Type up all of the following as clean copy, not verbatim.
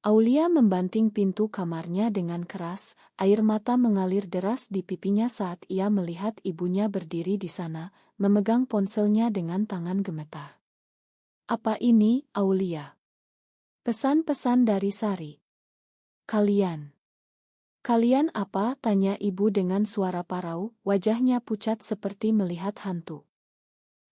Aulia membanting pintu kamarnya dengan keras, air mata mengalir deras di pipinya saat ia melihat ibunya berdiri di sana, memegang ponselnya dengan tangan gemetar. Apa ini, Aulia? Pesan-pesan dari Sari. Kalian apa? Tanya ibu dengan suara parau, wajahnya pucat seperti melihat hantu.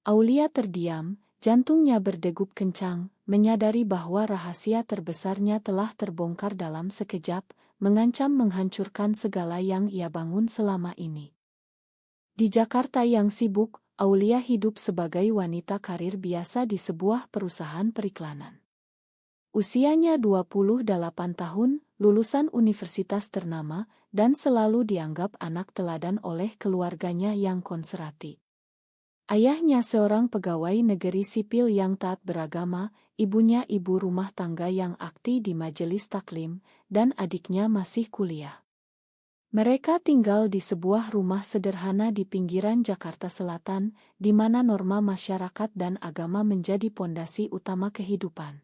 Aulia terdiam, jantungnya berdegup kencang, menyadari bahwa rahasia terbesarnya telah terbongkar dalam sekejap, mengancam menghancurkan segala yang ia bangun selama ini. Di Jakarta yang sibuk, Aulia hidup sebagai wanita karir biasa di sebuah perusahaan periklanan. Usianya 28 tahun, lulusan universitas ternama, dan selalu dianggap anak teladan oleh keluarganya yang konservatif. Ayahnya seorang pegawai negeri sipil yang taat beragama, ibunya ibu rumah tangga yang aktif di majelis taklim, dan adiknya masih kuliah. Mereka tinggal di sebuah rumah sederhana di pinggiran Jakarta Selatan, di mana norma masyarakat dan agama menjadi pondasi utama kehidupan.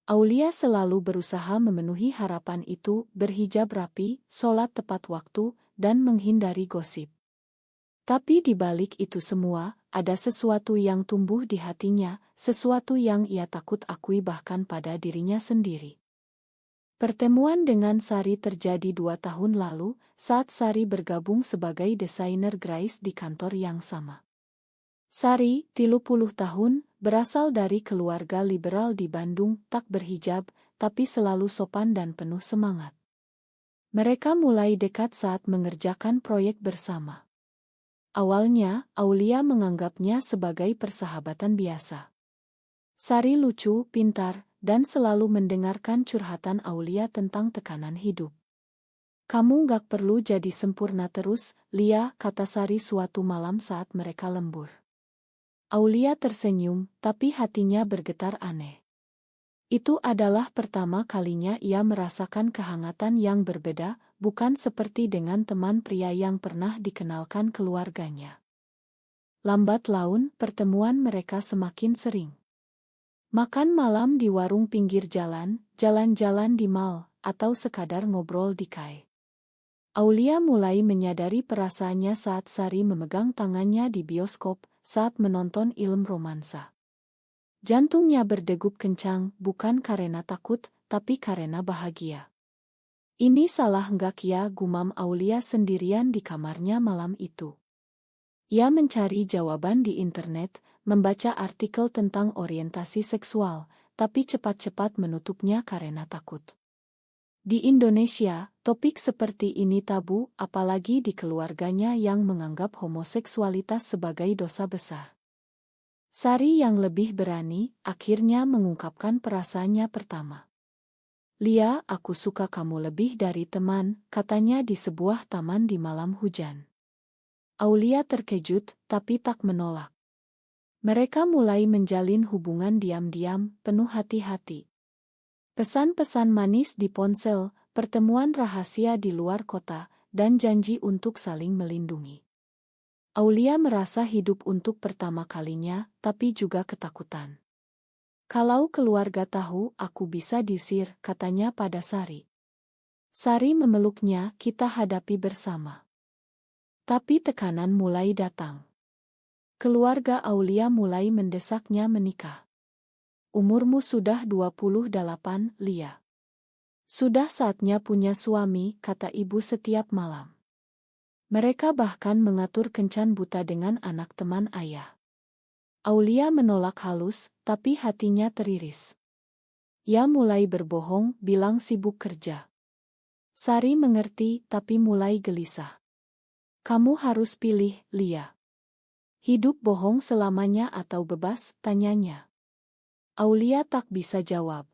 Aulia selalu berusaha memenuhi harapan itu, berhijab rapi, sholat tepat waktu, dan menghindari gosip. Tapi di balik itu semua, ada sesuatu yang tumbuh di hatinya, sesuatu yang ia takut akui bahkan pada dirinya sendiri. Pertemuan dengan Sari terjadi 2 tahun lalu, saat Sari bergabung sebagai desainer grafis di kantor yang sama. Sari, 30 tahun, berasal dari keluarga liberal di Bandung, tak berhijab, tapi selalu sopan dan penuh semangat. Mereka mulai dekat saat mengerjakan proyek bersama. Awalnya, Aulia menganggapnya sebagai persahabatan biasa. Sari lucu, pintar, dan selalu mendengarkan curhatan Aulia tentang tekanan hidup. "Kamu gak perlu jadi sempurna terus, Lia," kata Sari suatu malam saat mereka lembur. Aulia tersenyum, tapi hatinya bergetar aneh. Itu adalah pertama kalinya ia merasakan kehangatan yang berbeda, bukan seperti dengan teman pria yang pernah dikenalkan keluarganya. Lambat laun, pertemuan mereka semakin sering. Makan malam di warung pinggir jalan, jalan-jalan di mal, atau sekadar ngobrol di kai. Aulia mulai menyadari perasaannya saat Sari memegang tangannya di bioskop, saat menonton film romansa. Jantungnya berdegup kencang, bukan karena takut, tapi karena bahagia. "Ini salah nggak ya?" gumam Aulia sendirian di kamarnya malam itu. Ia mencari jawaban di internet, membaca artikel tentang orientasi seksual, tapi cepat-cepat menutupnya karena takut. Di Indonesia, topik seperti ini tabu, apalagi di keluarganya yang menganggap homoseksualitas sebagai dosa besar. Sari yang lebih berani, akhirnya mengungkapkan perasaannya pertama. "Lia, aku suka kamu lebih dari teman," katanya di sebuah taman di malam hujan. Aulia terkejut, tapi tak menolak. Mereka mulai menjalin hubungan diam-diam, penuh hati-hati. Pesan-pesan manis di ponsel, pertemuan rahasia di luar kota, dan janji untuk saling melindungi. Aulia merasa hidup untuk pertama kalinya, tapi juga ketakutan. "Kalau keluarga tahu, aku bisa diusir," katanya pada Sari. Sari memeluknya, "Kita hadapi bersama." Tapi tekanan mulai datang. Keluarga Aulia mulai mendesaknya menikah. "Umurmu sudah 28, Lia. Sudah saatnya punya suami," kata ibu setiap malam. Mereka bahkan mengatur kencan buta dengan anak teman ayah. Aulia menolak halus, tapi hatinya teriris. Ia mulai berbohong, bilang sibuk kerja. Sari mengerti, tapi mulai gelisah. "Kamu harus pilih, Lia. Hidup bohong selamanya atau bebas?" tanyanya. Aulia tak bisa jawab.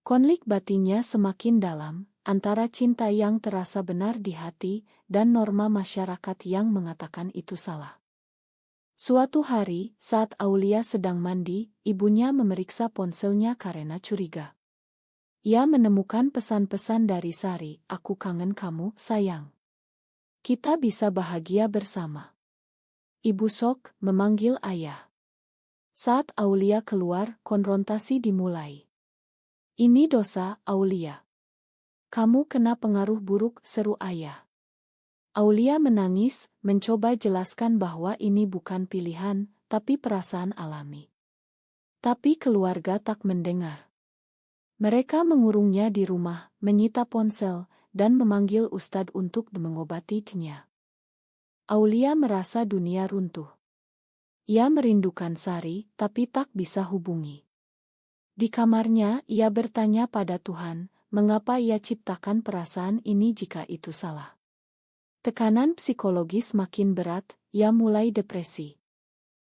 Konflik batinnya semakin dalam, antara cinta yang terasa benar di hati, dan norma masyarakat yang mengatakan itu salah. Suatu hari, saat Aulia sedang mandi, ibunya memeriksa ponselnya karena curiga. Ia menemukan pesan-pesan dari Sari, "Aku kangen kamu, sayang. Kita bisa bahagia bersama." Ibu sok memanggil ayah. Saat Aulia keluar, konfrontasi dimulai. Ini dosa, Aulia. Kamu kena pengaruh buruk, seru ayah. Aulia menangis, mencoba jelaskan bahwa ini bukan pilihan, tapi perasaan alami. Tapi keluarga tak mendengar. Mereka mengurungnya di rumah, menyita ponsel, dan memanggil ustadz untuk mengobatinya. Aulia merasa dunia runtuh. Ia merindukan Sari, tapi tak bisa hubungi. Di kamarnya, ia bertanya pada Tuhan, mengapa ia ciptakan perasaan ini jika itu salah. Tekanan psikologis makin berat, ia mulai depresi.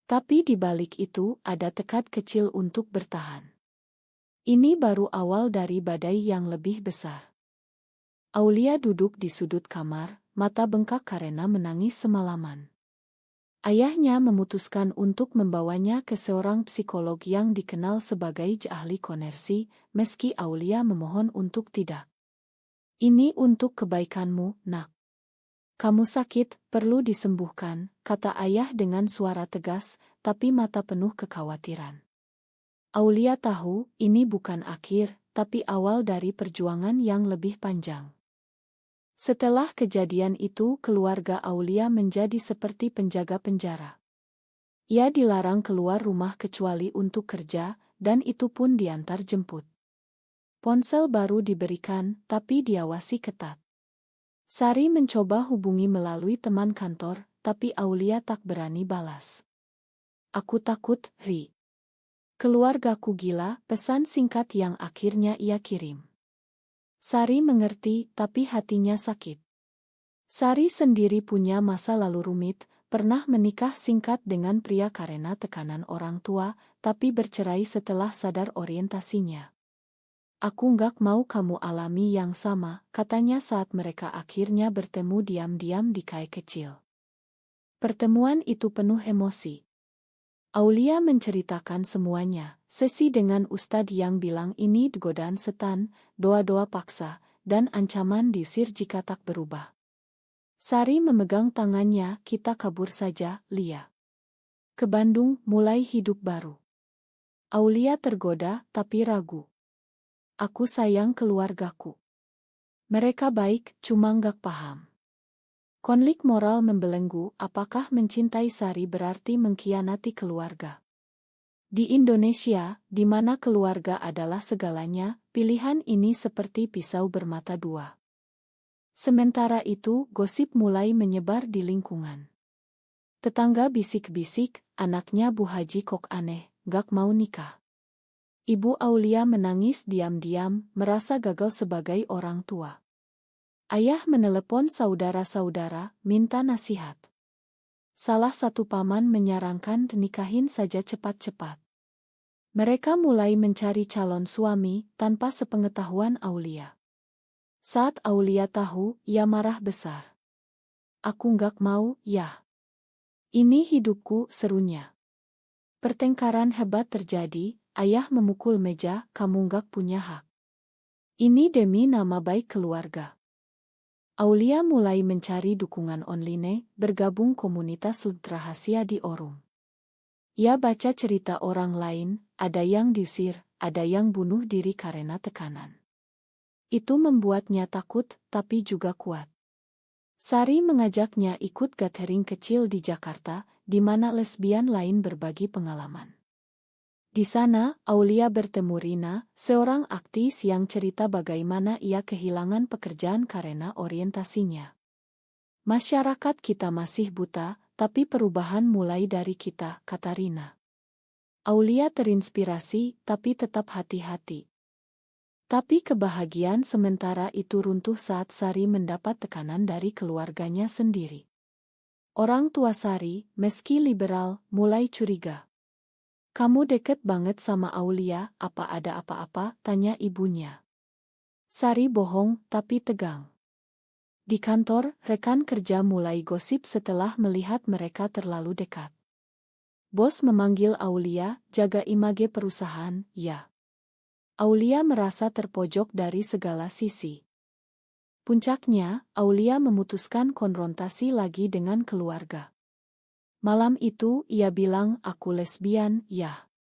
Tapi di balik itu, ada tekad kecil untuk bertahan. Ini baru awal dari badai yang lebih besar. Aulia duduk di sudut kamar, mata bengkak karena menangis semalaman. Ayahnya memutuskan untuk membawanya ke seorang psikolog yang dikenal sebagai ahli konersi, meski Aulia memohon untuk tidak. Ini untuk kebaikanmu, nak. Kamu sakit, perlu disembuhkan, kata ayah dengan suara tegas, tapi mata penuh kekhawatiran. Aulia tahu, ini bukan akhir, tapi awal dari perjuangan yang lebih panjang. Setelah kejadian itu, keluarga Aulia menjadi seperti penjaga penjara. Ia dilarang keluar rumah kecuali untuk kerja, dan itu pun diantar jemput. Ponsel baru diberikan, tapi diawasi ketat. Sari mencoba hubungi melalui teman kantor, tapi Aulia tak berani balas. Aku takut, Ri. Keluargaku gila, pesan singkat yang akhirnya ia kirim. Sari mengerti, tapi hatinya sakit. Sari sendiri punya masa lalu rumit, pernah menikah singkat dengan pria karena tekanan orang tua, tapi bercerai setelah sadar orientasinya. Aku nggak mau kamu alami yang sama, katanya saat mereka akhirnya bertemu diam-diam di kai kecil. Pertemuan itu penuh emosi. Aulia menceritakan semuanya, sesi dengan ustadz yang bilang ini godaan setan, doa-doa paksa, dan ancaman diusir jika tak berubah. Sari memegang tangannya, kita kabur saja, Lia. Ke Bandung, mulai hidup baru. Aulia tergoda, tapi ragu. Aku sayang keluargaku. Mereka baik, cuma nggak paham. Konflik moral membelenggu, apakah mencintai Sari berarti mengkhianati keluarga? Di Indonesia, di mana keluarga adalah segalanya, pilihan ini seperti pisau bermata dua. Sementara itu, gosip mulai menyebar di lingkungan. Tetangga bisik-bisik, anaknya Bu Haji kok aneh, gak mau nikah. Ibu Aulia menangis diam-diam, merasa gagal sebagai orang tua. Ayah menelepon saudara-saudara, minta nasihat. Salah satu paman menyarankan nikahin saja cepat-cepat. Mereka mulai mencari calon suami, tanpa sepengetahuan Aulia. Saat Aulia tahu, ia marah besar. Aku nggak mau, ya. Ini hidupku, serunya. Pertengkaran hebat terjadi, ayah memukul meja, kamu nggak punya hak. Ini demi nama baik keluarga. Aulia mulai mencari dukungan online, bergabung komunitas rahasia di Orung. Ia baca cerita orang lain, ada yang diusir, ada yang bunuh diri karena tekanan. Itu membuatnya takut, tapi juga kuat. Sari mengajaknya ikut gathering kecil di Jakarta, di mana lesbian lain berbagi pengalaman. Di sana, Aulia bertemu Rina, seorang aktis yang cerita bagaimana ia kehilangan pekerjaan karena orientasinya. Masyarakat kita masih buta, tapi perubahan mulai dari kita, kata Rina. Aulia terinspirasi, tapi tetap hati-hati. Tapi kebahagiaan sementara itu runtuh saat Sari mendapat tekanan dari keluarganya sendiri. Orang tua Sari, meski liberal, mulai curiga. Kamu deket banget sama Aulia, apa ada apa-apa, tanya ibunya. Sari bohong, tapi tegang. Di kantor, rekan kerja mulai gosip setelah melihat mereka terlalu dekat. Bos memanggil Aulia, jaga image perusahaan, ya. Aulia merasa terpojok dari segala sisi. Puncaknya, Aulia memutuskan konfrontasi lagi dengan keluarga. Malam itu, ia bilang, aku lesbian, ya.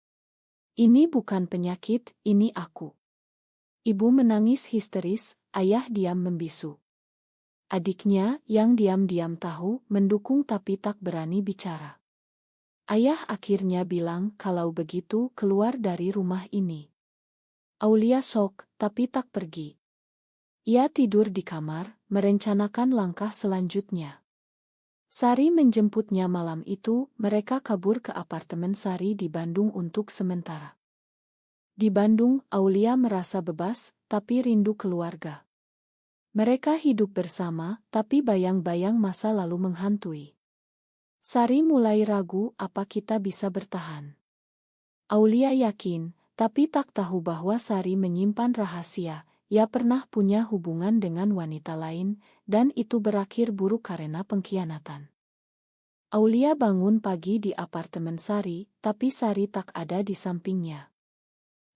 Ini bukan penyakit, ini aku. Ibu menangis histeris, ayah diam membisu. Adiknya, yang diam-diam tahu, mendukung tapi tak berani bicara. Ayah akhirnya bilang kalau begitu keluar dari rumah ini. Aulia shock, tapi tak pergi. Ia tidur di kamar, merencanakan langkah selanjutnya. Sari menjemputnya malam itu, mereka kabur ke apartemen Sari di Bandung untuk sementara. Di Bandung, Aulia merasa bebas, tapi rindu keluarga. Mereka hidup bersama, tapi bayang-bayang masa lalu menghantui. Sari mulai ragu apa kita bisa bertahan. Aulia yakin, tapi tak tahu bahwa Sari menyimpan rahasia. Ia pernah punya hubungan dengan wanita lain, dan itu berakhir buruk karena pengkhianatan. Aulia bangun pagi di apartemen Sari, tapi Sari tak ada di sampingnya.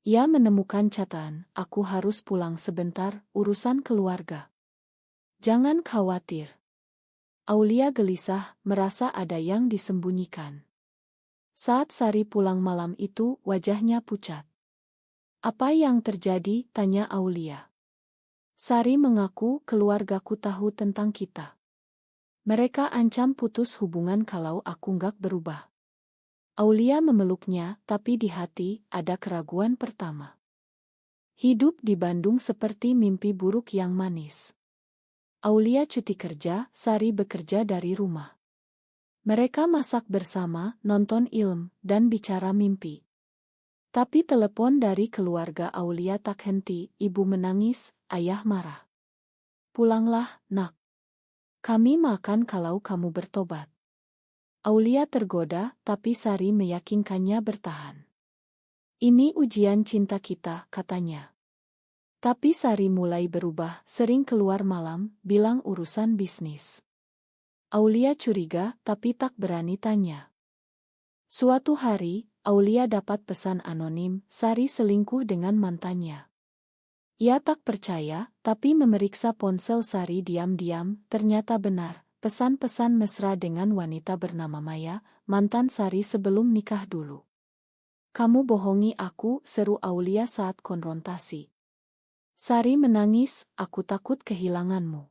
Ia menemukan catatan, "Aku harus pulang sebentar, urusan keluarga." "Jangan khawatir." Aulia gelisah, merasa ada yang disembunyikan. Saat Sari pulang malam itu, wajahnya pucat. "Apa yang terjadi?" tanya Aulia. Sari mengaku, "Keluargaku tahu tentang kita. Mereka ancam putus hubungan kalau aku nggak berubah." Aulia memeluknya, tapi di hati ada keraguan pertama. Hidup di Bandung seperti mimpi buruk yang manis. Aulia cuti kerja, Sari bekerja dari rumah. Mereka masak bersama, nonton film, dan bicara mimpi. Tapi telepon dari keluarga Aulia tak henti, ibu menangis, ayah marah. "Pulanglah, nak. Kami makan kalau kamu bertobat." Aulia tergoda, tapi Sari meyakinkannya bertahan. "Ini ujian cinta kita," katanya. Tapi Sari mulai berubah, sering keluar malam, bilang urusan bisnis. Aulia curiga, tapi tak berani tanya. Suatu hari, Aulia dapat pesan anonim, Sari selingkuh dengan mantannya. Ia tak percaya, tapi memeriksa ponsel Sari diam-diam, ternyata benar, pesan-pesan mesra dengan wanita bernama Maya, mantan Sari sebelum nikah dulu. "Kamu bohongi aku," seru Aulia saat konfrontasi. Sari menangis, "Aku takut kehilanganmu.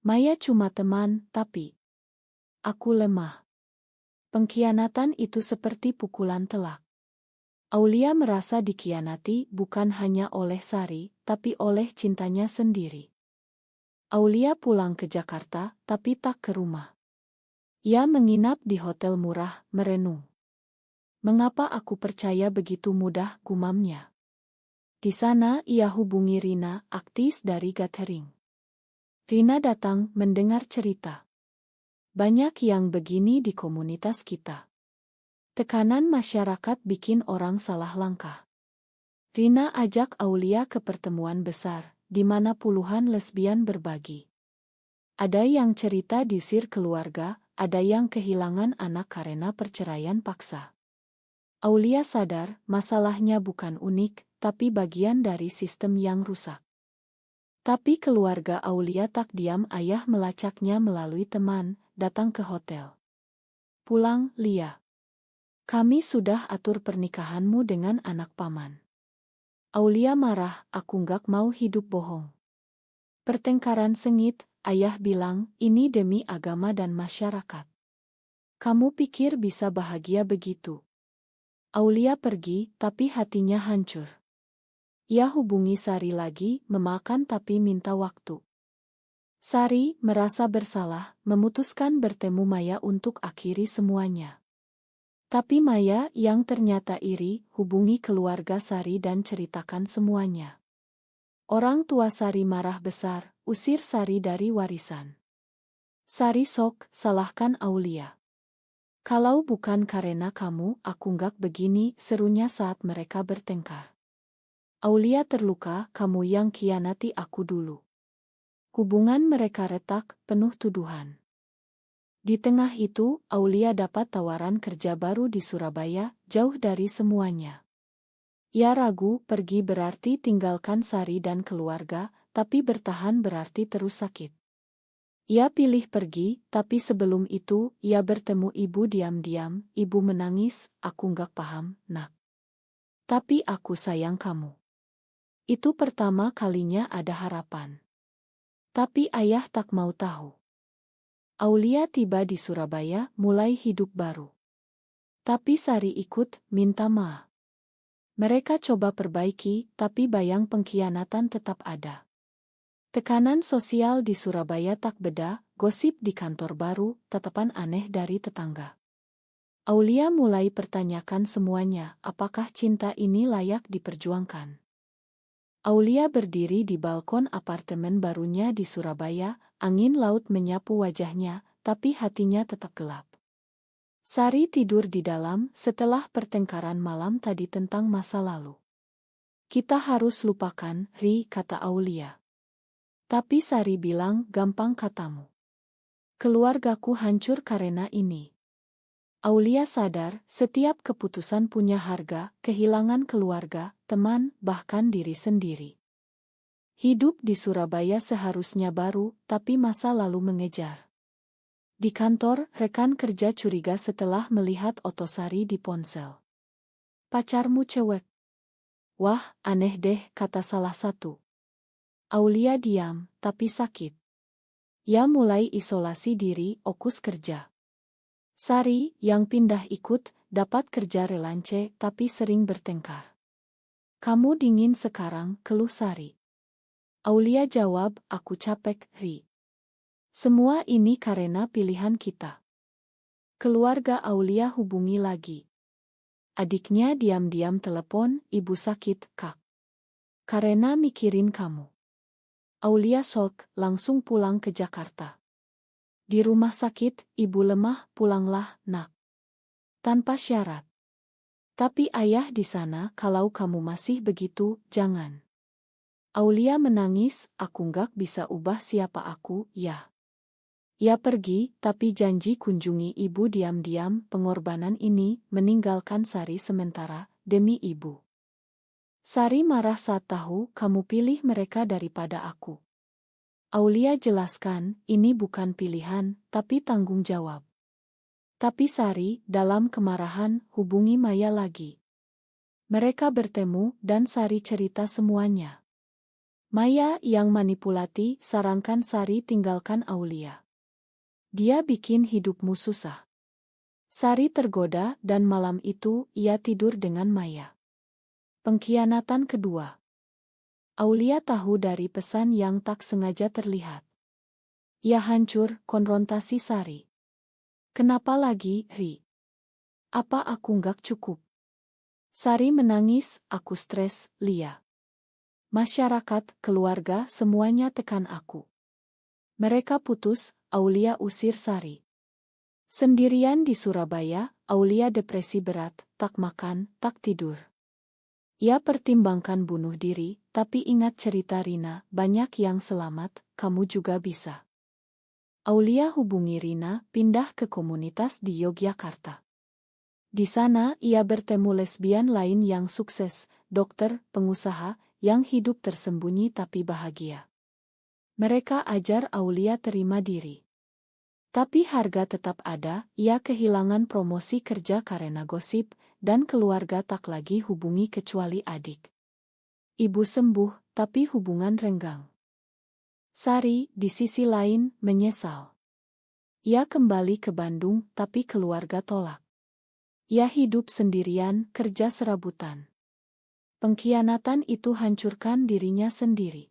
Maya cuma teman, tapi aku lemah." Pengkhianatan itu seperti pukulan telak. Aulia merasa dikhianati bukan hanya oleh Sari, tapi oleh cintanya sendiri. Aulia pulang ke Jakarta, tapi tak ke rumah. Ia menginap di hotel murah, merenung. "Mengapa aku percaya begitu mudah?" gumamnya. Di sana ia hubungi Rina, aktis dari Gathering. Rina datang mendengar cerita. "Banyak yang begini di komunitas kita. Tekanan masyarakat bikin orang salah langkah." Rina ajak Aulia ke pertemuan besar, di mana puluhan lesbian berbagi. Ada yang cerita diusir keluarga, ada yang kehilangan anak karena perceraian paksa. Aulia sadar, masalahnya bukan unik, tapi bagian dari sistem yang rusak. Tapi keluarga Aulia tak diam, ayah melacaknya melalui teman, datang ke hotel. "Pulang, Lia. Kami sudah atur pernikahanmu dengan anak paman." Aulia marah, "Aku nggak mau hidup bohong." Pertengkaran sengit, ayah bilang, "Ini demi agama dan masyarakat. Kamu pikir bisa bahagia begitu?" Aulia pergi, tapi hatinya hancur. Ia hubungi Sari lagi, memakan tapi minta waktu. Sari merasa bersalah, memutuskan bertemu Maya untuk akhiri semuanya. Tapi Maya yang ternyata iri, hubungi keluarga Sari dan ceritakan semuanya. Orang tua Sari marah besar, usir Sari dari warisan. Sari sok, salahkan Aulia. "Kalau bukan karena kamu, aku nggak begini," serunya saat mereka bertengkar. Aulia terluka, "Kamu yang khianati aku dulu." Hubungan mereka retak, penuh tuduhan. Di tengah itu, Aulia dapat tawaran kerja baru di Surabaya, jauh dari semuanya. Ia ragu, pergi berarti tinggalkan Sari dan keluarga, tapi bertahan berarti terus sakit. Ia pilih pergi, tapi sebelum itu, ia bertemu ibu diam-diam. Ibu menangis, "Aku nggak paham, nak. Tapi aku sayang kamu." Itu pertama kalinya ada harapan. Tapi ayah tak mau tahu. Aulia tiba di Surabaya mulai hidup baru. Tapi Sari ikut minta maaf. Mereka coba perbaiki, tapi bayang pengkhianatan tetap ada. Tekanan sosial di Surabaya tak beda, gosip di kantor baru, tatapan aneh dari tetangga. Aulia mulai pertanyakan semuanya, apakah cinta ini layak diperjuangkan? Aulia berdiri di balkon apartemen barunya di Surabaya, angin laut menyapu wajahnya, tapi hatinya tetap gelap. Sari tidur di dalam setelah pertengkaran malam tadi tentang masa lalu. Kita harus lupakan, Ri, kata Aulia. Tapi Sari bilang, gampang katamu. Keluargaku hancur karena ini. Aulia sadar, setiap keputusan punya harga, kehilangan keluarga, teman, bahkan diri sendiri. Hidup di Surabaya seharusnya baru, tapi masa lalu mengejar. Di kantor, rekan kerja curiga setelah melihat Otosari di ponsel. Pacarmu cewek? Wah, aneh deh, kata salah satu. Aulia diam, tapi sakit. Ia mulai isolasi diri, fokus kerja. Sari, yang pindah ikut, dapat kerja relance, tapi sering bertengkar. Kamu dingin sekarang, keluh Sari. Aulia jawab, aku capek, Ri. Semua ini karena pilihan kita. Keluarga Aulia hubungi lagi. Adiknya diam-diam telepon, ibu sakit, Kak. Karena mikirin kamu. Aulia shock, langsung pulang ke Jakarta. Di rumah sakit, ibu lemah, pulanglah, nak. Tanpa syarat. Tapi ayah di sana, kalau kamu masih begitu, jangan. Aulia menangis, aku nggak bisa ubah siapa aku, ya. Ia pergi, tapi janji kunjungi ibu diam-diam, pengorbanan ini, meninggalkan Sari sementara, demi ibu. Sari marah saat tahu, kamu pilih mereka daripada aku. Aulia jelaskan, ini bukan pilihan, tapi tanggung jawab. Tapi Sari, dalam kemarahan, hubungi Maya lagi. Mereka bertemu, dan Sari cerita semuanya. Maya yang manipulati, sarankan Sari tinggalkan Aulia. Dia bikin hidupmu susah. Sari tergoda, dan malam itu, ia tidur dengan Maya. Pengkhianatan kedua. Aulia tahu dari pesan yang tak sengaja terlihat. Ia hancur, konfrontasi Sari. Kenapa lagi, Ri? Apa aku nggak cukup? Sari menangis, aku stres, Lia. Masyarakat, keluarga, semuanya tekan aku. Mereka putus, Aulia usir Sari. Sendirian di Surabaya, Aulia depresi berat, tak makan, tak tidur. Ia pertimbangkan bunuh diri, tapi ingat cerita Rina, banyak yang selamat, kamu juga bisa. Aulia hubungi Rina, pindah ke komunitas di Yogyakarta. Di sana, ia bertemu lesbian lain yang sukses, dokter, pengusaha, yang hidup tersembunyi tapi bahagia. Mereka ajar Aulia terima diri. Tapi harga tetap ada, ia kehilangan promosi kerja karena gosip, dan keluarga tak lagi hubungi kecuali adik. Ibu sembuh, tapi hubungan renggang. Sari, di sisi lain, menyesal. Ia kembali ke Bandung, tapi keluarga tolak. Ia hidup sendirian, kerja serabutan. Pengkhianatan itu hancurkan dirinya sendiri.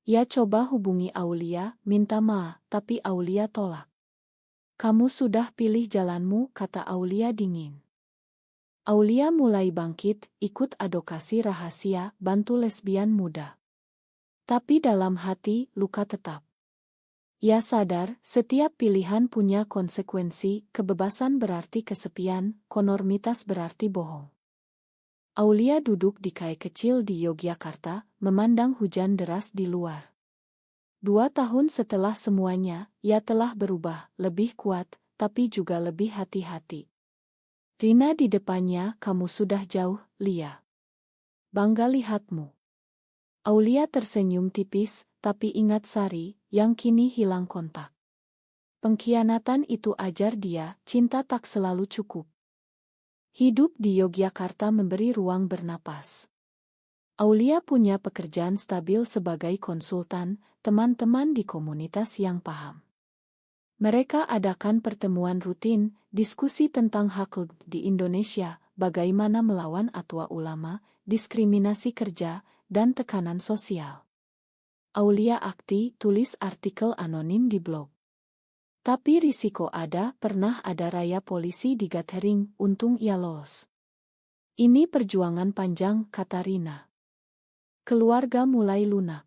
Ia coba hubungi Aulia, minta maaf, tapi Aulia tolak. Kamu sudah pilih jalanmu, kata Aulia dingin. Aulia mulai bangkit, ikut advokasi rahasia, bantu lesbian muda. Tapi dalam hati, luka tetap. Ia sadar, setiap pilihan punya konsekuensi, kebebasan berarti kesepian, konformitas berarti bohong. Aulia duduk di kai kecil di Yogyakarta, memandang hujan deras di luar. 2 tahun setelah semuanya, ia telah berubah, lebih kuat, tapi juga lebih hati-hati. Rina di depannya, kamu sudah jauh, Lia. Bangga lihatmu. Aulia tersenyum tipis, tapi ingat Sari, yang kini hilang kontak. Pengkhianatan itu ajar dia, cinta tak selalu cukup. Hidup di Yogyakarta memberi ruang bernapas. Aulia punya pekerjaan stabil sebagai konsultan, teman-teman di komunitas yang paham. Mereka adakan pertemuan rutin, diskusi tentang hak di Indonesia, bagaimana melawan atwa ulama, diskriminasi kerja, dan tekanan sosial. Aulia Akti tulis artikel anonim di blog. Tapi risiko ada, pernah ada raya polisi di Gathering, untung ia lolos. Ini perjuangan panjang, kata Rina. Keluarga mulai lunak.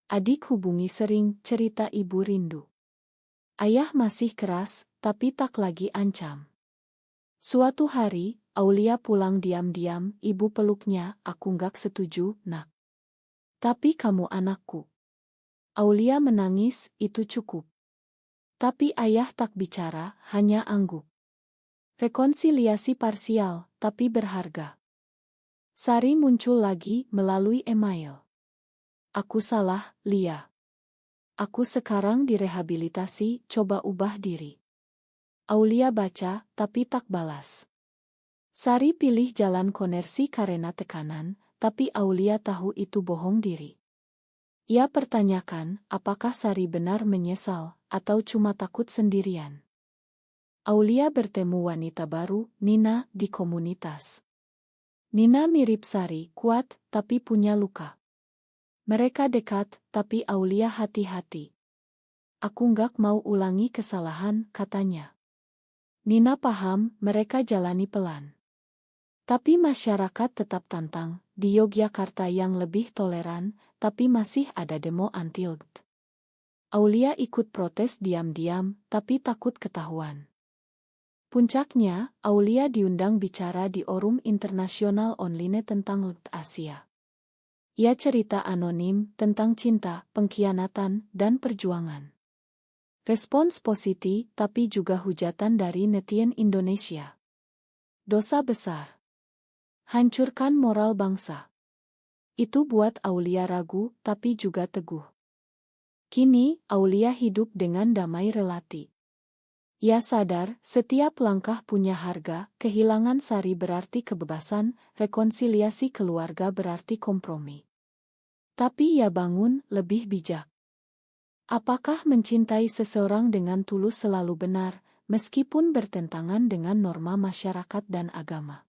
Adik hubungi sering, cerita ibu rindu. Ayah masih keras, tapi tak lagi ancam. Suatu hari, Aulia pulang diam-diam, ibu peluknya, aku nggak setuju, nak. Tapi kamu anakku. Aulia menangis, itu cukup. Tapi ayah tak bicara, hanya angguk. Rekonsiliasi parsial, tapi berharga. Sari muncul lagi melalui email. Aku salah, Lia. Aku sekarang direhabilitasi, coba ubah diri. Aulia baca, tapi tak balas. Sari pilih jalan konversi karena tekanan, tapi Aulia tahu itu bohong diri. Ia pertanyakan, apakah Sari benar menyesal, atau cuma takut sendirian. Aulia bertemu wanita baru, Nina, di komunitas. Nina mirip Sari, kuat, tapi punya luka. Mereka dekat, tapi Aulia hati-hati. Aku nggak mau ulangi kesalahan, katanya. Nina paham, mereka jalani pelan. Tapi masyarakat tetap tantang, di Yogyakarta yang lebih toleran, tapi masih ada demo anti-LGBT. Aulia ikut protes diam-diam, tapi takut ketahuan. Puncaknya, Aulia diundang bicara di Forum Internasional Online tentang LGBT Asia. Ia cerita anonim tentang cinta, pengkhianatan, dan perjuangan. Respons positif, tapi juga hujatan dari netizen Indonesia. Dosa besar. Hancurkan moral bangsa. Itu buat Aulia ragu, tapi juga teguh. Kini, Aulia hidup dengan damai relati. Ia sadar, setiap langkah punya harga, kehilangan Sari berarti kebebasan, rekonsiliasi keluarga berarti kompromi. Tapi ia bangun, lebih bijak. Apakah mencintai seseorang dengan tulus selalu benar, meskipun bertentangan dengan norma masyarakat dan agama?